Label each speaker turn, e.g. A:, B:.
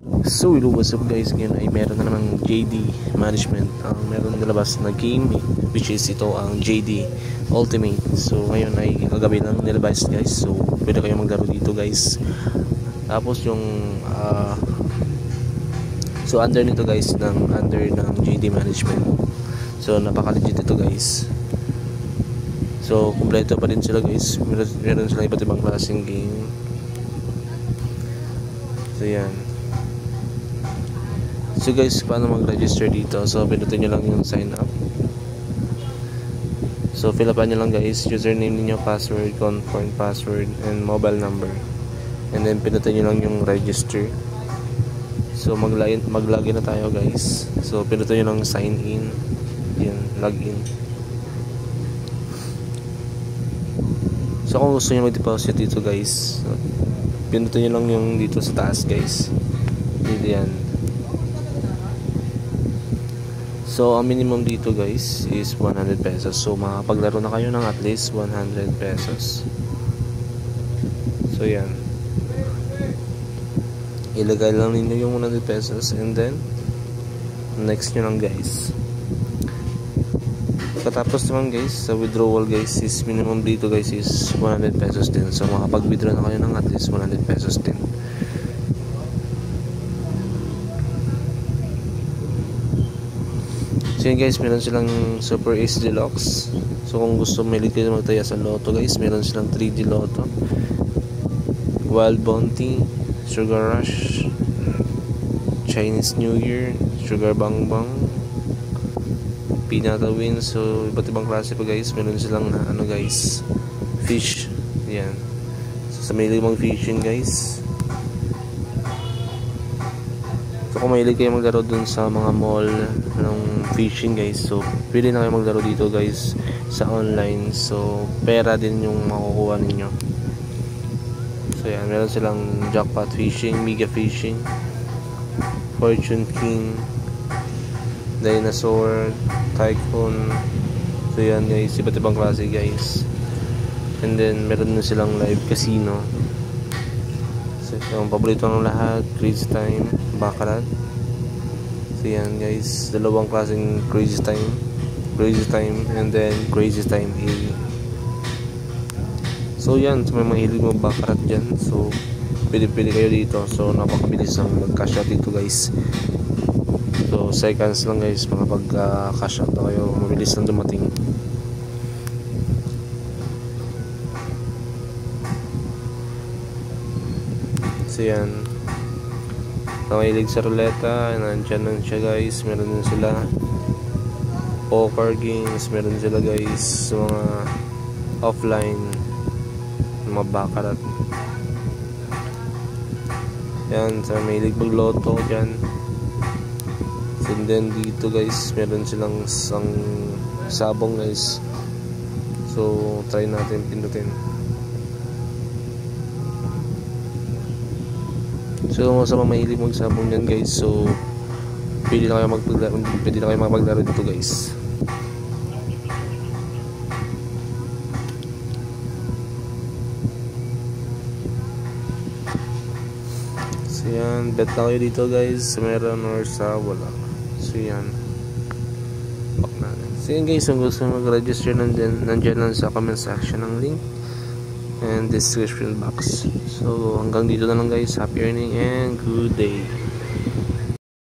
A: So hello, what's up guys, ngayon ay meron na namang JD Management ang meron nilabas na game, which is ito ang JD Ultimate. So ngayon ay kagabi lang nilabas guys, so pwede kayong maglaro dito guys. Tapos yung so under nito guys, under ng JD Management, so napaka legit ito guys. So kumpleto pa din sila guys, meron sila iba't ibang klaseng game. So yan. So guys, paano mag-register dito? So pinutin nyo lang yung sign up. So fill upan nyo lang guys, username niyo, password, confirm password, and mobile number. And then pinutin nyo lang yung register. So mag-login na tayo guys. So pinutin nyo lang sign in. Yan, login. So kung gusto nyo mag-deposit dito guys, pinutin nyo lang yung dito sa taas guys. Dito yan. So ang minimum dito guys is 100 pesos. So makapaglaro na kayo ng at least 100 pesos. So yan, ilagay lang ninyo yung 100 pesos and then next nyo lang guys. Pagkatapos naman guys, sa withdrawal guys, is minimum dito guys is 100 pesos din. So makapag-withdraw na kayo ng at least 100 pesos din. So yun guys, meron silang Super Ace Deluxe. So kung gusto mahilig kayo magtaya sa Lotto guys, meron silang 3D Lotto, Wild Bounty, Sugar Rush, Chinese New Year, Sugar Bang Bang, Pinata Win. So iba't ibang klase pa guys. Meron silang ano guys, fish. Yan. So sa mahilig mag fishing guys, so kung mahilig kayo maglaro dun sa mga mall ng fishing guys, so pwede na kayo maglaro dito guys sa online. So pera din yung makukuha ninyo. So yan, meron silang jackpot fishing, mega fishing, fortune king, dinosaur, tycoon. So yan guys, iba't ibang klase guys. And then meron din silang live casino. So yung paborito ng lahat, Crazy Time, Baccarat. So yan guys, dalawang klaseng Crazy Time and then Crazy Time A. So yan, so may mahilig mo Baccarat dyan, so pwede kayo dito. So napakabilis ang mag-cash out dito guys. So seconds lang guys, makapag-cash out na kayo, mabilis lang dumating. So yan, mahilig sa ruleta, nandyan lang siya guys. Meron din sila poker games, meron sila guys sa mga offline, mga Baccarat. Yan, sa mahilig mag-lotto dyan. And then dito guys, meron silang isang sabong guys. So try natin pindutin. So kung sa mga mahilig magsabong yan guys, so pwede na kayo maglaro dito guys. So yan, bet na kayo dito guys, meron or sa wala. So yan, back natin. So yan guys, kung gusto mag-register, nandyan lang sa comment section ng link and description box. So hanggang dito na lang guys. Happy earning and good day.